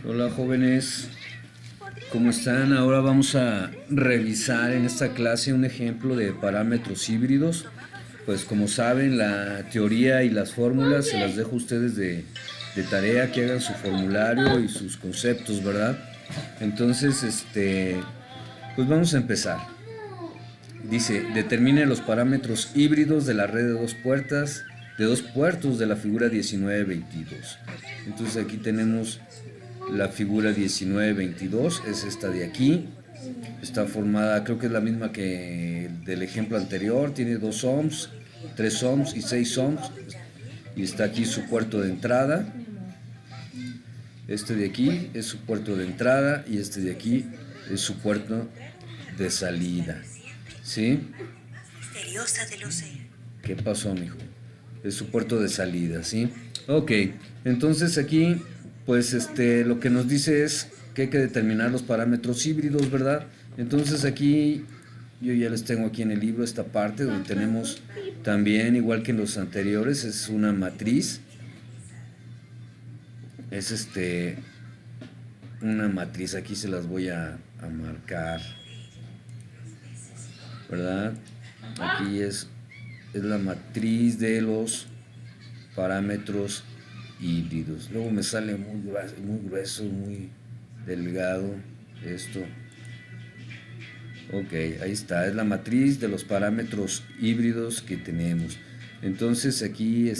Hola jóvenes, ¿cómo están? Ahora vamos a revisar en esta clase un ejemplo de parámetros híbridos. Pues como saben, la teoría y las fórmulas se las dejo a ustedes de tarea, que hagan su formulario y sus conceptos, ¿verdad? Entonces, pues vamos a empezar. Dice, determine los parámetros híbridos de la red de dos puertos de la figura 1922. Entonces aquí tenemos la figura 1922, es esta de aquí. Está formada, creo que es la misma que del ejemplo anterior, tiene 2 ohms, 3 ohms y 6 ohms. Y está aquí su puerto de entrada. Este de aquí es su puerto de entrada y este de aquí es su puerto de salida. ¿Sí? Misteriosa del océano. ¿Qué pasó, mijo? Es su puerto de salida, ¿sí? Ok, entonces aquí, pues lo que nos dice es que hay que determinar los parámetros híbridos, ¿verdad? Entonces aquí, yo ya les tengo aquí en el libro esta parte donde tenemos también, igual que en los anteriores, es una matriz. Es una matriz, aquí se las voy a marcar, ¿verdad? Aquí es la matriz de los parámetros híbridos. Luego me sale muy grueso, muy delgado esto. Ok, ahí está, es la matriz de los parámetros híbridos que tenemos. Entonces aquí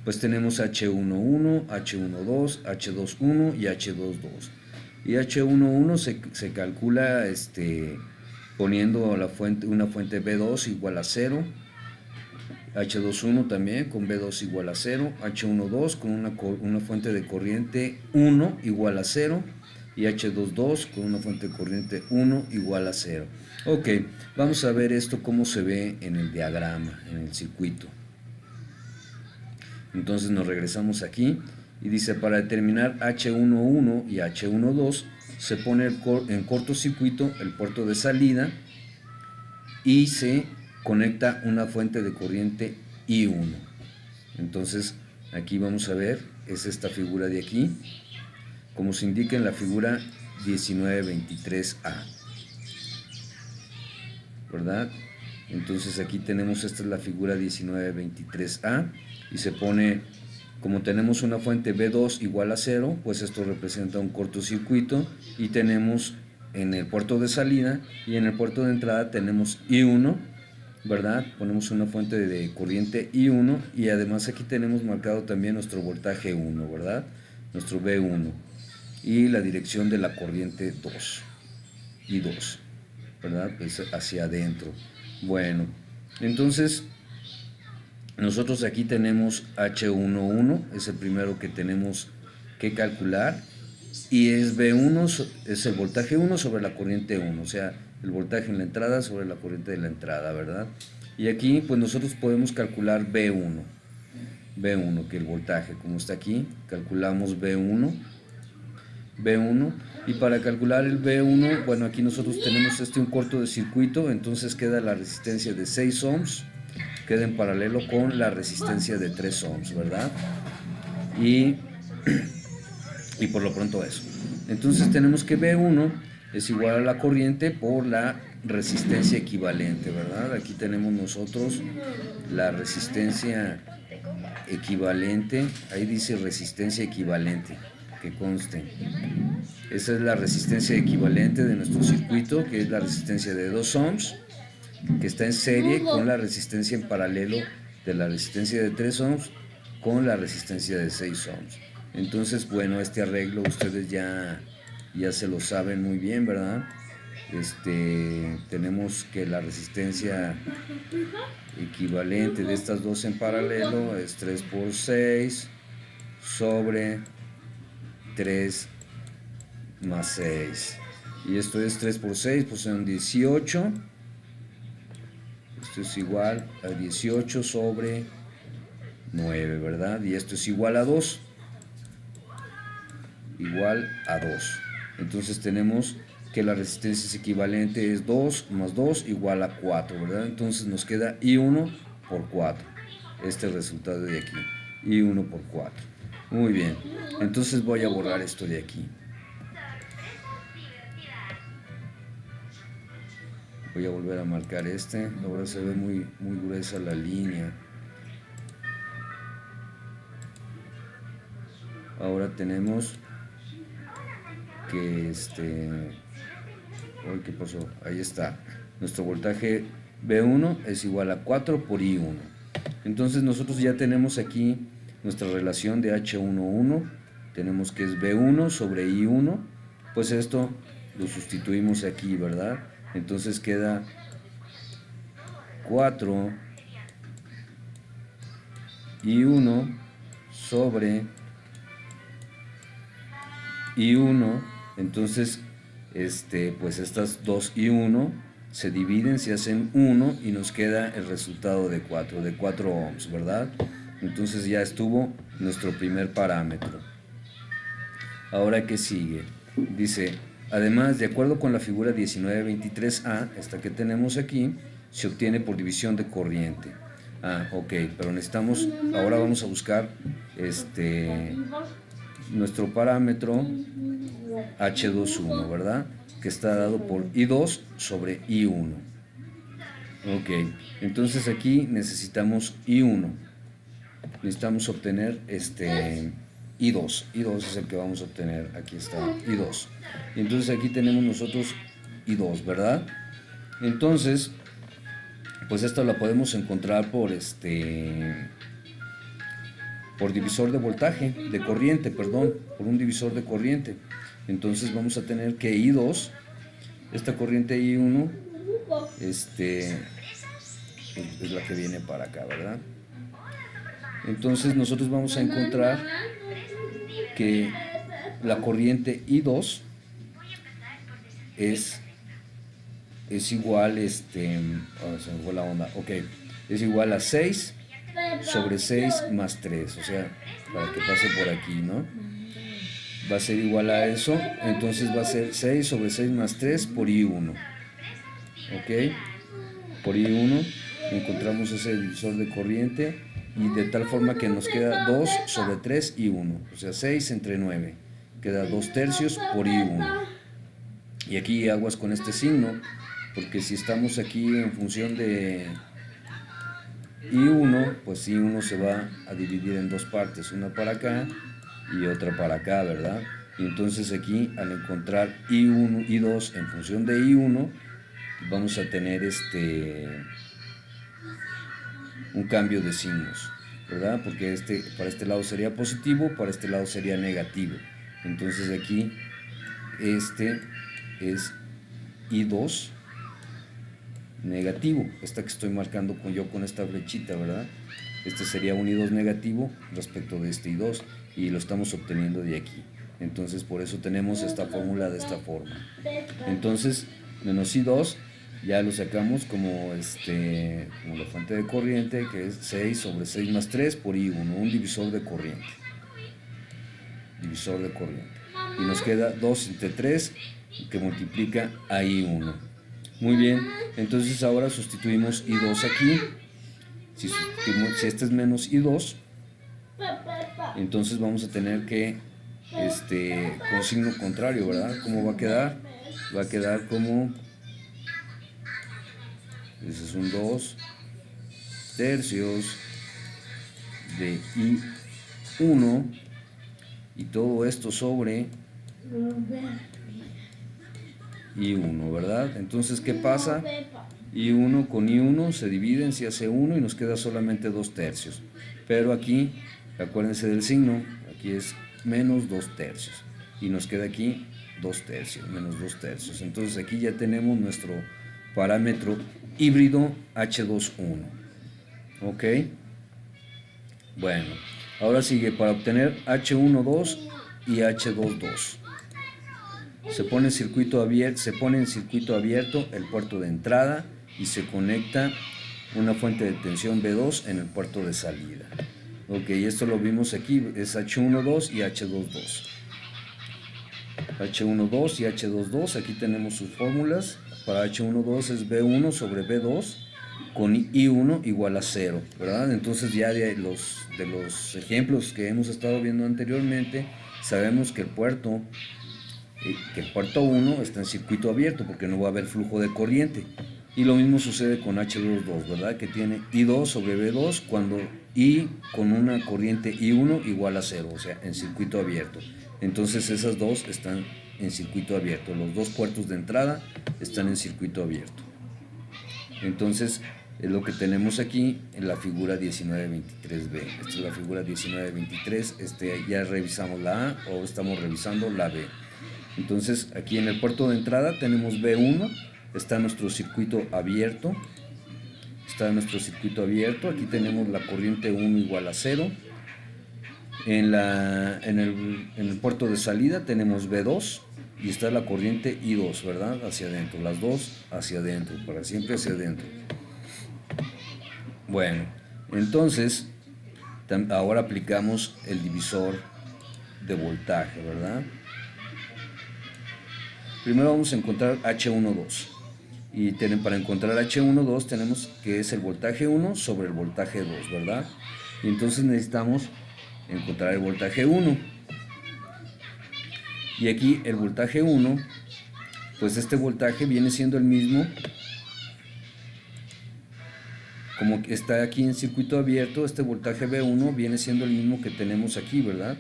pues tenemos H11, H12, H21 y H22. Y H11 se calcula poniendo una fuente B2 igual a 0, H21 también con B2 igual a 0, H12 con una fuente de corriente 1 igual a 0 y H22 con una fuente de corriente 1 igual a 0. Ok, vamos a ver esto cómo se ve en el diagrama, en el circuito. Entonces nos regresamos aquí y dice, para determinar H11 y H12 se pone en cortocircuito el puerto de salida y se conecta una fuente de corriente I1. Entonces aquí vamos a ver, es esta figura de aquí, como se indica en la figura 1923A, ¿verdad? Entonces aquí tenemos, esta es la figura 1923A y se pone, como tenemos una fuente B2 igual a 0, pues esto representa un cortocircuito y tenemos en el puerto de salida y en el puerto de entrada tenemos I1, ¿verdad? Ponemos una fuente de corriente I1 y además aquí tenemos marcado también nuestro voltaje 1, ¿verdad? Nuestro B1 y la dirección de la corriente 2 y 2, ¿verdad? Pues hacia adentro. Bueno, entonces nosotros aquí tenemos H11, es el primero que tenemos que calcular, y es B1, es el voltaje 1 sobre la corriente 1, o sea, el voltaje en la entrada sobre la corriente de la entrada, ¿verdad? Y aquí pues nosotros podemos calcular B1, que el voltaje, como está aquí, calculamos B1, y para calcular el B1, bueno, aquí nosotros tenemos un corto de circuito, entonces queda la resistencia de 6 ohms, queda en paralelo con la resistencia de 3 ohms, ¿verdad? Y por lo pronto eso. Entonces tenemos que B1 es igual a la corriente por la resistencia equivalente, ¿verdad? Aquí tenemos nosotros la resistencia equivalente, ahí dice resistencia equivalente, que conste. Esa es la resistencia equivalente de nuestro circuito, que es la resistencia de 2 ohms, que está en serie con la resistencia en paralelo de la resistencia de 3 ohms con la resistencia de 6 ohms. Entonces, bueno, este arreglo ustedes ya se lo saben muy bien, ¿verdad? Tenemos que la resistencia equivalente de estas dos en paralelo es 3 por 6 sobre 3 más 6. Y esto es 3 por 6, pues son 18. Esto es igual a 18 sobre 9, ¿verdad? Y esto es igual a 2. Igual a 2. Entonces tenemos que la resistencia equivalente es 2 más 2 igual a 4, ¿verdad? Entonces nos queda I1 por 4. Este resultado de aquí. I1 por 4. Muy bien. Entonces voy a borrar esto de aquí. Voy a volver a marcar este. Ahora se ve muy gruesa la línea. Ahora tenemos que ¿qué pasó? Ahí está. Nuestro voltaje V1 es igual a 4 por I1. Entonces nosotros ya tenemos aquí nuestra relación de H11. Tenemos que es V1 sobre I1. Pues esto lo sustituimos aquí, ¿verdad? Entonces queda 4 I1 sobre I1. Entonces pues estas 2 y 1 se dividen, se hacen 1 y nos queda el resultado de 4 ohms, ¿verdad? Entonces ya estuvo nuestro primer parámetro. Ahora, ¿qué sigue? Dice, además, de acuerdo con la figura 1923A, esta que tenemos aquí, se obtiene por división de corriente. Ok, pero necesitamos, ahora vamos a buscar nuestro parámetro H21, ¿verdad? Que está dado por I2 sobre I1. Ok, entonces aquí necesitamos I1. Necesitamos obtener I2. I2 es el que vamos a obtener. Aquí está I2. Entonces aquí tenemos nosotros I2, ¿verdad? Entonces, pues esto la podemos encontrar por divisor de voltaje, de corriente, perdón, por un divisor de corriente. Entonces vamos a tener que I2, esta corriente I1, es la que viene para acá, ¿verdad? Entonces nosotros vamos a encontrar que la corriente I2 es igual, se me fue la onda, ok, es igual a 6 sobre 6 más 3, o sea, para que pase por aquí, ¿no? Va a ser igual a eso, entonces va a ser 6 sobre 6 más 3 por I1, ¿ok? Por I1 encontramos ese divisor de corriente y de tal forma que nos queda 2 sobre 3 I1, o sea, 6 entre 9, queda 2 tercios por I1. Y aquí aguas con este signo, porque si estamos aquí en función de I1, pues I1 se va a dividir en dos partes, una para acá y otra para acá, ¿verdad? Y entonces aquí, al encontrar I1, I2 en función de I1, vamos a tener un cambio de signos, ¿verdad? Porque para este lado sería positivo, para este lado sería negativo. Entonces aquí es I2 negativo, esta que estoy marcando con esta flechita, ¿verdad? Este sería un I2 negativo respecto de este I2 y lo estamos obteniendo de aquí. Entonces por eso tenemos esta fórmula de esta forma. Entonces menos I2 ya lo sacamos como la fuente de corriente, que es 6 sobre 6 más 3 por I1, un divisor de corriente. Divisor de corriente. Y nos queda 2 entre 3 que multiplica a I1. Muy bien, entonces ahora sustituimos I2 aquí. Si este es menos I2, entonces vamos a tener que con signo contrario, ¿verdad? ¿Cómo va a quedar? Va a quedar como, ese es un 2 tercios de I1 y todo esto sobre I1, ¿verdad? Entonces, ¿qué pasa? I1 con I1 se dividen, se hace 1 y nos queda solamente 2 tercios. Pero aquí, acuérdense del signo, aquí es menos 2 tercios. Y nos queda aquí 2 tercios, menos 2 tercios. Entonces aquí ya tenemos nuestro parámetro híbrido H21. ¿Ok? Bueno, ahora sigue para obtener H12 y H22. Se pone en circuito abierto el puerto de entrada y se conecta una fuente de tensión V2 en el puerto de salida. Ok, esto lo vimos aquí, es H12 y H22. H12 y H22, aquí tenemos sus fórmulas. Para H12 es V1 sobre V2 con I1 igual a 0, ¿verdad? Entonces ya de los ejemplos que hemos estado viendo anteriormente, sabemos que el puerto 1 está en circuito abierto porque no va a haber flujo de corriente. Y lo mismo sucede con H22, ¿verdad? Que tiene I2 sobre B2 cuando I con una corriente I1 igual a 0, o sea, en circuito abierto. Entonces esas dos están en circuito abierto. Los dos puertos de entrada están en circuito abierto. Entonces es lo que tenemos aquí en la figura 1923B. Esta es la figura 1923. Ya revisamos la A o estamos revisando la B. Entonces aquí en el puerto de entrada tenemos B1. Está nuestro circuito abierto. Aquí tenemos la corriente 1 igual a 0. En el puerto de salida tenemos B2 y está la corriente I2, ¿verdad? Hacia adentro, las dos hacia adentro, para siempre hacia adentro. Bueno, entonces ahora aplicamos el divisor de voltaje, ¿verdad? Primero vamos a encontrar H12. Y para encontrar H12 tenemos que es el voltaje 1 sobre el voltaje 2, ¿verdad? Y entonces necesitamos encontrar el voltaje 1. Y aquí el voltaje 1, pues este voltaje viene siendo el mismo, como que está aquí en circuito abierto, este voltaje B1 viene siendo el mismo que tenemos aquí, ¿verdad?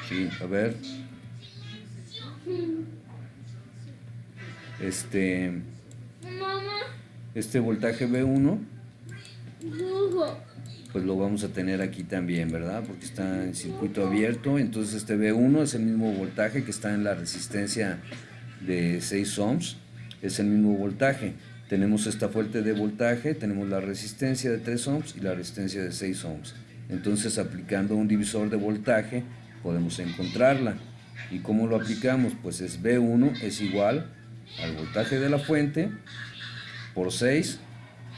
Sí, a ver. Este voltaje B1 pues lo vamos a tener aquí también, ¿verdad? Porque está en circuito abierto. Entonces este B1 es el mismo voltaje que está en la resistencia de 6 ohms, es el mismo voltaje. Tenemos esta fuente de voltaje, tenemos la resistencia de 3 ohms y la resistencia de 6 ohms. Entonces aplicando un divisor de voltaje podemos encontrarla. ¿Y cómo lo aplicamos? Pues es B1 es igual al voltaje de la fuente por 6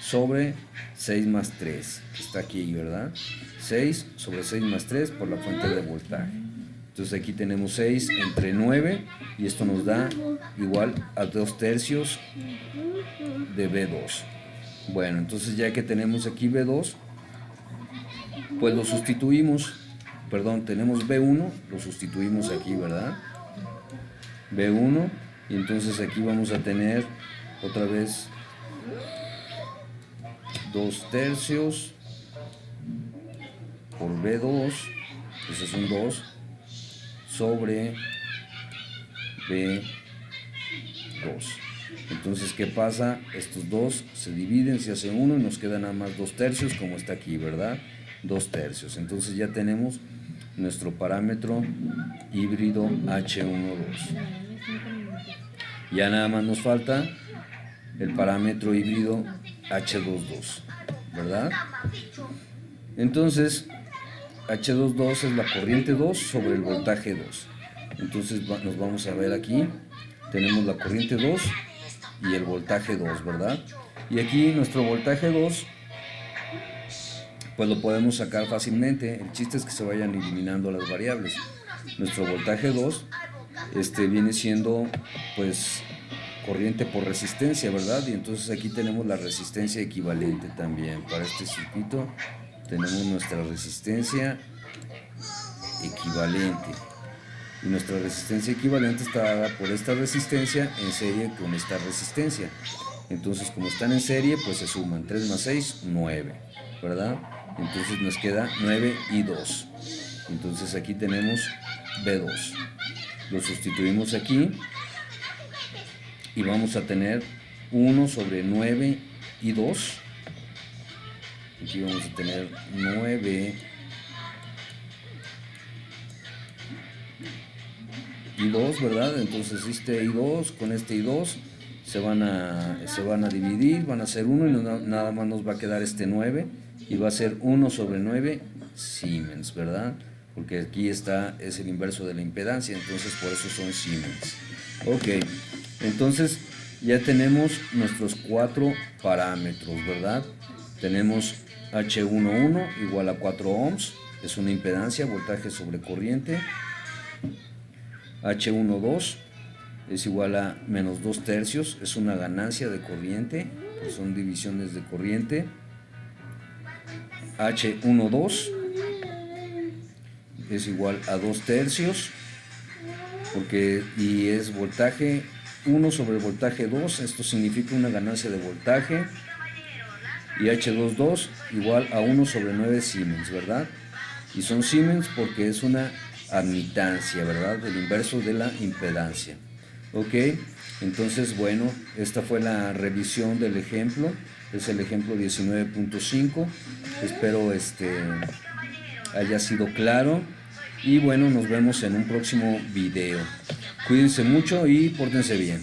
sobre 6 más 3, que está aquí, ¿verdad? 6 sobre 6 más 3 por la fuente de voltaje. Entonces aquí tenemos 6 entre 9 y esto nos da igual a 2 tercios de B2. Bueno, entonces ya que tenemos aquí B2, pues lo sustituimos, tenemos B1, lo sustituimos aquí, ¿verdad? B1, y entonces aquí vamos a tener otra vez 2 tercios por B2, ese es un 2, sobre B2. Entonces, ¿qué pasa? Estos dos se dividen, se hace uno y nos quedan nada más 2 tercios, como está aquí, ¿verdad? 2 tercios. Entonces ya tenemos nuestro parámetro híbrido H12. Ya nada más nos falta el parámetro híbrido H22, ¿verdad? Entonces, H22 es la corriente 2 sobre el voltaje 2. Entonces nos vamos a ver aquí, tenemos la corriente 2 y el voltaje 2, ¿verdad? Y aquí nuestro voltaje 2, pues lo podemos sacar fácilmente. El chiste es que se vayan eliminando las variables. Nuestro voltaje 2 viene siendo, pues, corriente por resistencia, ¿verdad? Y entonces aquí tenemos la resistencia equivalente también. Para este circuito tenemos nuestra resistencia equivalente. Y nuestra resistencia equivalente está dada por esta resistencia en serie con esta resistencia. Entonces, como están en serie, pues se suman 3 más 6, 9, ¿verdad? Entonces nos queda 9 y 2. Entonces aquí tenemos B2. Lo sustituimos aquí y vamos a tener 1 sobre 9 y 2. Aquí vamos a tener 9 y 2, ¿verdad? Entonces este I2 con este I2 se van a dividir, van a ser 1 y nada más nos va a quedar este 9 y va a ser 1 sobre 9 Siemens, ¿verdad? Porque aquí es el inverso de la impedancia, entonces por eso son Siemens. Ok, entonces ya tenemos nuestros 4 parámetros, ¿verdad? Tenemos H11 igual a 4 ohms, es una impedancia, voltaje sobre corriente. H12 es igual a menos 2 tercios, es una ganancia de corriente, pues son divisiones de corriente. H12 es igual a 2/3, y es voltaje 1 sobre voltaje 2, esto significa una ganancia de voltaje, y H22 igual a 1 sobre 9 Siemens, ¿verdad? Y son Siemens porque es una admitancia, ¿verdad? El inverso de la impedancia. Ok, entonces bueno, esta fue la revisión del ejemplo, es el ejemplo 19.5, espero haya sido claro, y bueno, nos vemos en un próximo video. Cuídense mucho y pórtense bien.